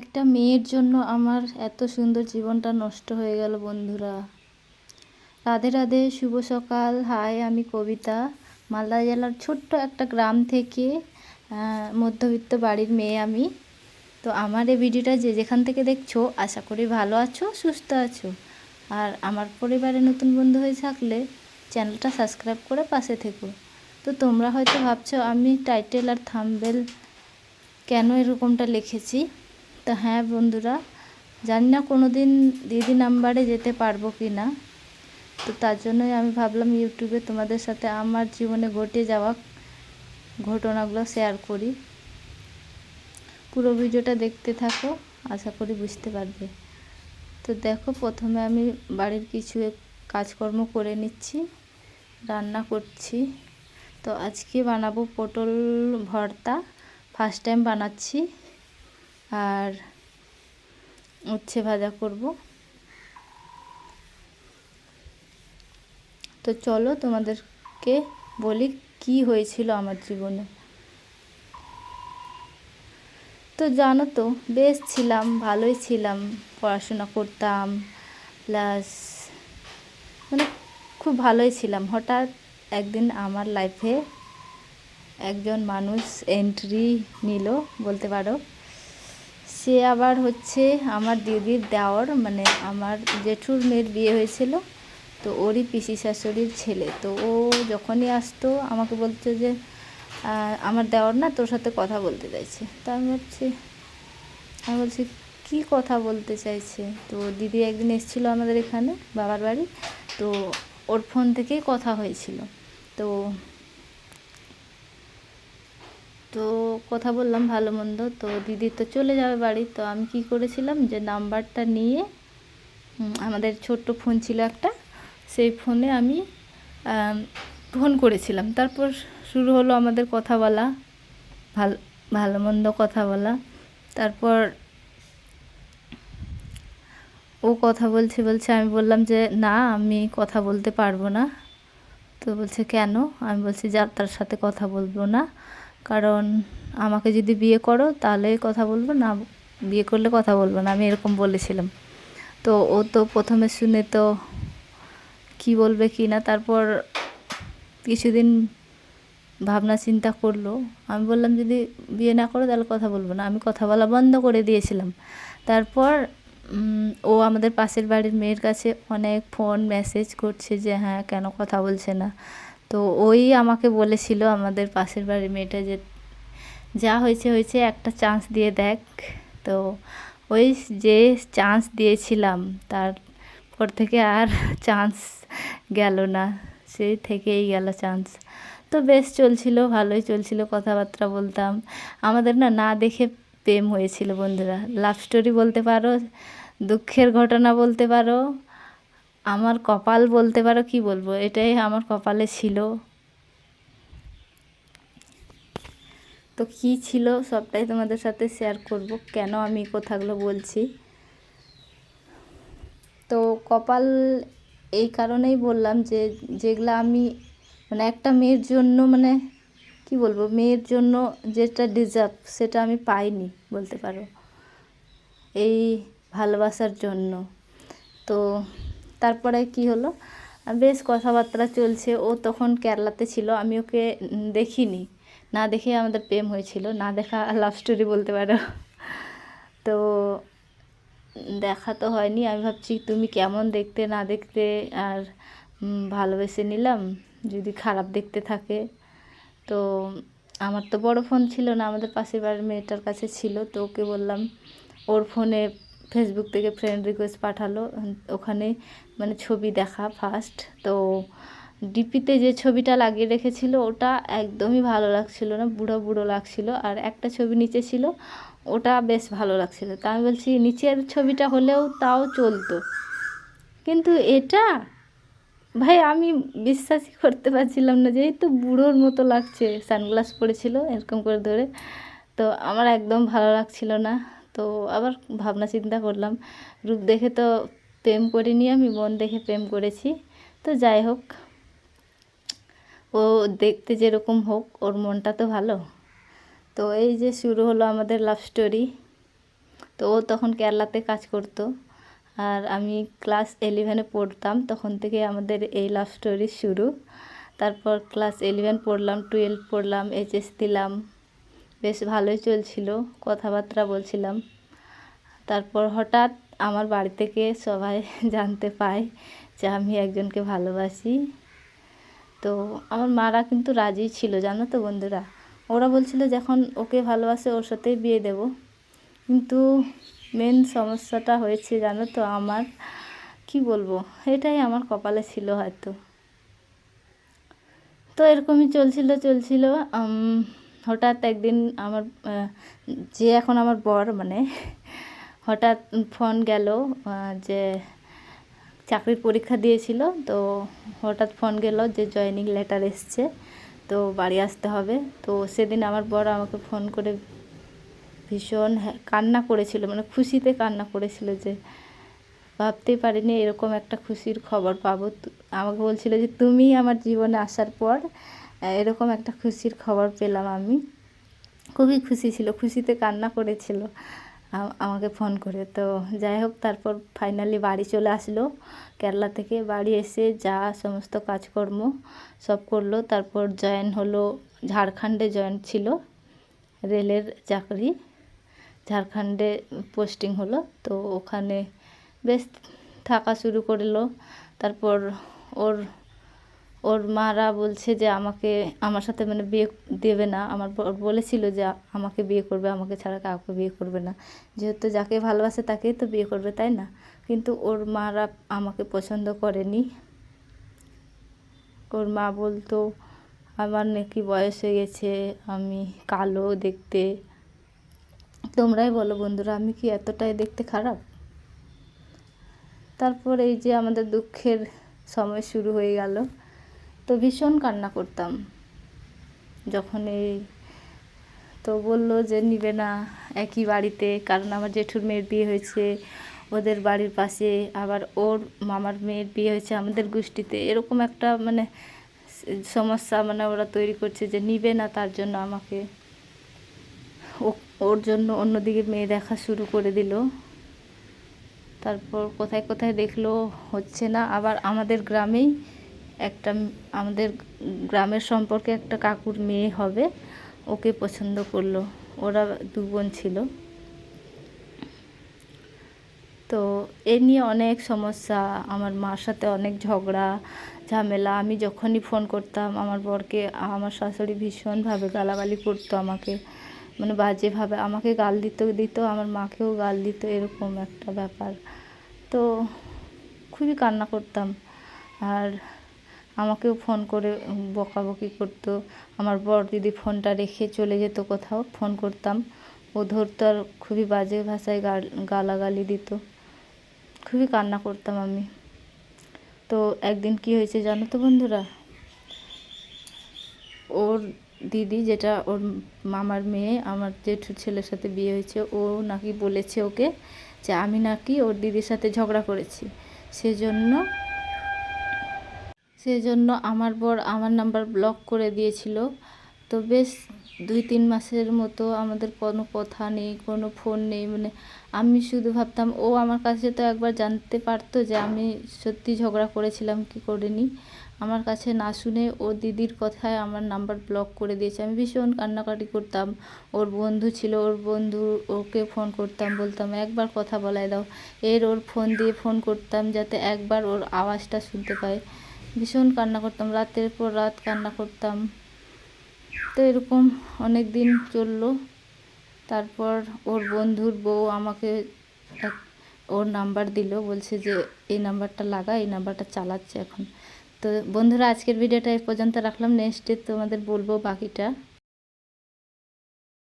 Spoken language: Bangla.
একটা মেয়ের জন্য আমার এত সুন্দর জীবনটা নষ্ট হয়ে গেল বন্ধুরা। রাধে রাধে, শুভ সকাল। হাই, আমি কবিতা, মালদা জেলার ছোট্ট একটা গ্রাম থেকে মধ্যবিত্ত বাড়ির মেয়ে আমি। তো আমার এই ভিডিওটা যে যেখান থেকে দেখছো, আশা করি ভালো আছো, সুস্থ আছো। আর আমার পরিবারে নতুন বন্ধু হয়ে থাকলে চ্যানেলটা সাবস্ক্রাইব করে পাশে থেকো। তো তোমরা হয়তো ভাবছো আমি টাইটেল আর থাম্বনেল কেন এরকমটা লিখেছি। তো হ্যাঁ বন্ধুরা, জানি না কোনো দিন দিদি নাম্বারে যেতে পারবো কি না। তো তার জন্যই আমি ভাবলাম ইউটিউবে তোমাদের সাথে আমার জীবনে ঘটে যাওয়া ঘটনাগুলো শেয়ার করি। পুরো ভিডিওটা দেখতে থাকো, আশা করি বুঝতে পারবে। তো দেখো, প্রথমে আমি বাড়ির কিছু কাজকর্ম করে নিচ্ছি, রান্না করছি। তো আজকে বানাবো পটল ভর্তা, ফার্স্ট টাইম বানাচ্ছি। আর উচ্ছে ভাজা করব। তো চলো তোমাদেরকে বলি কি হয়েছিল আমার জীবনে। তো জানো তো, বেশ ছিলাম, ভালোই ছিলাম, পড়াশোনা করতাম, প্লাস মানে খুব ভালোই ছিলাম। হঠাৎ একদিন আমার লাইফে একজন মানুষ এন্ট্রি নিল বলতে পারো। সে আবার হচ্ছে আমার দিদির দেওর, মানে আমার জেঠুর মেয়ের বিয়ে হয়েছিল, তো ওরই পিসি শাশুড়ির ছেলে। তো ও যখনই আসতো আমাকে বলতো যে আমার দেওর না তোর সাথে কথা বলতে চাইছে। তা আমি বলছি কী কথা বলতে চাইছে। তো দিদি একদিন এসেছিলো আমাদের এখানে বাবার বাড়ি, তো ওর ফোন থেকেই কথা হয়েছিল। তো তো কথা বললাম ভালো মন্দ। তো দিদি তো চলে যাবে বাড়ি। তো আমি কি করেছিলাম, যে নাম্বারটা নিয়ে, আমাদের ছোট্ট ফোন ছিল একটা, সেই ফোনে আমি ফোন করেছিলাম। তারপর শুরু হলো আমাদের কথা বলা, ভালো মন্দ কথা বলা। তারপর ও কথা বলছে, আমি বললাম যে না, আমি কথা বলতে পারবো না। তো বলছে কেন? আমি বলছি যার তার সাথে কথা বলবো না, কারণ আমাকে যদি বিয়ে করো তাহলে কথা বলবো, না বিয়ে করলে কথা বলবো না, আমি এরকম বলেছিলাম। তো ও তো প্রথমে শুনে তো কি বলবে কি না, তারপর কিছুদিন ভাবনা চিন্তা করলো। আমি বললাম যদি বিয়ে না করো তাহলে কথা বলবো না, আমি কথা বলা বন্ধ করে দিয়েছিলাম। তারপর ও আমাদের পাশের বাড়ির মেয়ের কাছে অনেক ফোন মেসেজ করছে যে হ্যাঁ কেন কথা বলছে না। তো ওই আমাকে বলেছিল আমাদের পাশের বাড়ির মেয়েটা যে যা হয়েছে হয়েছে, একটা চান্স দিয়ে দেখ। তো ওই যে চান্স দিয়েছিলাম তারপর থেকে আর চান্স গেল না, সেই থেকেই গেল চান্স। তো বেশ চলছিল, ভালোই চলছিল, কথাবার্তা বলতাম। আমাদের না না দেখে প্রেম হয়েছিল বন্ধুরা। লাভ স্টোরি বলতে পারো, দুঃখের ঘটনা বলতে পারো, আমার কপাল বলতে পারো, কি বলবো, এটাই আমার কপালে ছিল। তো কী ছিল সবটাই তোমাদের সাথে শেয়ার করব, কেন আমি কথাগুলো বলছি। তো কপাল এই কারণেই বললাম যে যেগুলো আমি মানে একটা মেয়ের জন্য, মানে কি বলবো, মেয়ের জন্য যেটা ডিজার্ভ সেটা আমি পাইনি বলতে পারো, এই ভালোবাসার জন্য। তো তারপরে কি হলো, বেশ কথাবার্তা চলছে। ও তখন কেরালাতে ছিল, আমি ওকে দেখিনি, না দেখে আমাদের প্রেম হয়েছিল, না দেখা লাভ স্টোরি বলতে পারো। তো দেখা তো হয়নি, আমি ভাবছি তুমি কেমন দেখতে না দেখতে, আর ভালোবেসে নিলাম, যদি খারাপ দেখতে থাকে। তো আমার তো বড় ফোন ছিল না, আমাদের পাশের বাড়ির মেয়েটার কাছে ছিল। তো ওকে বললাম, ওর ফোনে ফেসবুক থেকে ফ্রেন্ড রিকোয়েস্ট পাঠালো, ওখানে মানে ছবি দেখা ফার্স্ট। তো ডিপিতে যে ছবিটা লাগিয়ে রেখেছিল ওটা একদমই ভালো লাগছিল না, বুড়ো বুড়ো লাগছিল। আর একটা ছবি নিচে ছিল, ওটা বেশ ভালো লাগছিল। তা আমি বলছি নিচের ছবিটা হলেও তাও চলতো, কিন্তু এটা ভাই আমি বিশ্বাসই করতে পারছিলাম না যে এই তো বুড়োর মতো লাগছে, সানগ্লাস পরেছিল এরকম করে ধরে। তো আমার একদম ভালো লাগছিল না। তো আবার ভাবনা চিন্তা করলাম, রূপ দেখে তো প্রেম করিনি আমি, মন দেখে প্রেম করেছি। তো যাই হোক, ও দেখতে যেরকম হোক, ওর মনটা তো ভালো। তো এই যে শুরু হলো আমাদের লাভ স্টোরি। তো ও তখন কেরালাতে কাজ করতো, আর আমি ক্লাস 11-এ পড়তাম। তখন থেকে আমাদের এই লাভ স্টোরি শুরু। তারপর ক্লাস 11 পড়লাম, 12 পড়লাম, এইচএস দিলাম, বেশ ভালোই চলছিল, কথাবার্তা বলছিলাম। তারপর হঠাৎ আমার বাড়ি থেকে সবাই জানতে পায় যে আমি একজনকে ভালোবাসি। তো আমার মারা কিন্তু রাজি ছিল, জানো তো বন্ধুরা। ওরা বলছিল যখন ওকে ভালোবাসে ওর সাথেই বিয়ে দেব। কিন্তু মেন সমস্যাটা হয়েছে জানো তো, আমার কি বলবো, এটাই আমার কপালে ছিল হয়তো। তো এরকমই চলছিল। হঠাৎ একদিন আমার যে এখন আমার বর মানে হঠাৎ ফোন গেল যে চাকরির পরীক্ষা দিয়েছিল, তো হঠাৎ ফোন গেল যে জয়েনিং লেটার এসছে, তো বাড়ি আসতে হবে। তো সেদিন আমার বর আমাকে ফোন করে ভীষণ কান্না করেছিল, মানে খুশিতে কান্না করেছিল, যে ভাবতেই পারিনি এরকম একটা খুশির খবর পাবো। আমাকে বলছিল যে তুমি আমার জীবনে আসার পর এরকম একটা খুশির খবর পেলাম। আমি খুবই খুশি ছিল, খুশিতে কান্না করেছিল আমাকে ফোন করে। তো যাই হোক, তারপর ফাইনালি বাড়ি চলে আসলো কেরালা থেকে। বাড়ি এসে যা সমস্ত কাজকর্ম সব করলো, তারপর জয়েন হলো। ঝাড়খণ্ডে জয়েন ছিল, রেলের চাকরি, ঝাড়খণ্ডে পোস্টিং হলো। তো ওখানে বেশ থাকা শুরু করলো। তারপর ওর মারা বলছে যে আমার সাথে মানে বিয়ে দেবে না। আমার বলেছিল যে আমাকে বিয়ে করবে, আমাকে ছাড়া কাউকে বিয়ে করবে না, যেহেতু যাকে ভালোবাসে তাকেই তো বিয়ে করবে, তাই না? কিন্তু ওর মারা আমাকে পছন্দ করেনি। ওর মা বলতো আমার নাকি বয়স হয়ে গেছে, আমি কালো দেখতে। তোমরাই বলো বন্ধুরা, আমি কি এতটাই দেখতে খারাপ? তারপর এই যে আমাদের দুঃখের সময় শুরু হয়ে গেল। তো ভীষণ কান্না করতাম যখন তো বললো যে নিবে না একই বাড়িতে, কারণ আমার জেঠুর মেয়ের বিয়ে হয়েছে ওদের বাড়ির পাশে, আবার ওর মামার মেয়ের বিয়ে হয়েছে আমাদের গোষ্ঠীতে। এরকম একটা মানে সমস্যা মানে ওরা তৈরি করছে যে নিবে না, তার জন্য আমাকে ওর জন্য অন্যদিকে মেয়ে দেখা শুরু করে দিল। তারপর কোথায় কোথায় দেখলো হচ্ছে না, আবার আমাদের গ্রামেই আমাদের গ্রামের সম্পর্কে একটা কাকুর মেয়ে হবে, ওকে পছন্দ করলো। ওরা 2 বোন ছিল। তো এ নিয়ে অনেক সমস্যা, আমার মার সাথে অনেক ঝগড়া ঝামেলা। আমি যখনই ফোন করতাম আমার বরকে, আমার শাশুড়ি ভীষণভাবে গালাগালি করতো আমাকে, মানে বাজেভাবে আমাকে গাল দিত, আমার মাকেও গাল দিত, এরকম একটা ব্যাপার। তো খুবই কান্না করতাম, আর আমাকেও ফোন করে বকাবকি করতো। আমার বর যদি ফোনটা রেখে চলে যেত কোথাও, ফোন করতাম, ও ধরতো আর খুবই বাজে ভাষায় গালাগালি দিত। খুবই কান্না করতাম আমি। তো একদিন কি হয়েছে জানো তো বন্ধুরা, ওর দিদি, যেটা ওর মামার মেয়ে, আমার জেঠুর ছেলের সাথে বিয়ে হয়েছে, ও নাকি বলেছে ওকে যে আমি নাকি ওর দিদির সাথে ঝগড়া করেছি। সেজন্য আমার বর আমার নাম্বার ব্লক করে দিয়েছিল। তো বেশ 2-3 মাসের মতো আমাদের কোনো কথা নেই, কোনো ফোন নেই। মানে আমি শুধু ভাবতাম ও আমার কাছে তো একবার জানতে পারতো যে আমি সত্যি ঝগড়া করেছিলাম কি করিনি। আমার কাছে না শুনে ও দিদির কথায় আমার নাম্বার ব্লক করে দিয়েছে। আমি ভীষণ কান্নাকাটি করতাম। ওর বন্ধু ছিল, ওর বন্ধু ওকে ফোন করতাম, বলতাম একবার কথা বলায় দাও। ওর ফোন দিয়ে ফোন করতাম যাতে একবার ওর আওয়াজটা শুনতে পায়। ভীষণ কান্না করতাম, রাতের পর রাত কান্না করতাম। তো এরকম অনেক দিন চললো। তারপর ওর বন্ধুর বউ আমাকে ওর নাম্বার দিল, বলছে যে এই নাম্বারটা লাগা, এই নাম্বারটা চালাচ্ছে এখন। তো বন্ধুরা, আজকের ভিডিওটা এই পর্যন্ত রাখলাম, নেক্সটে তোমাদের বলবো বাকিটা।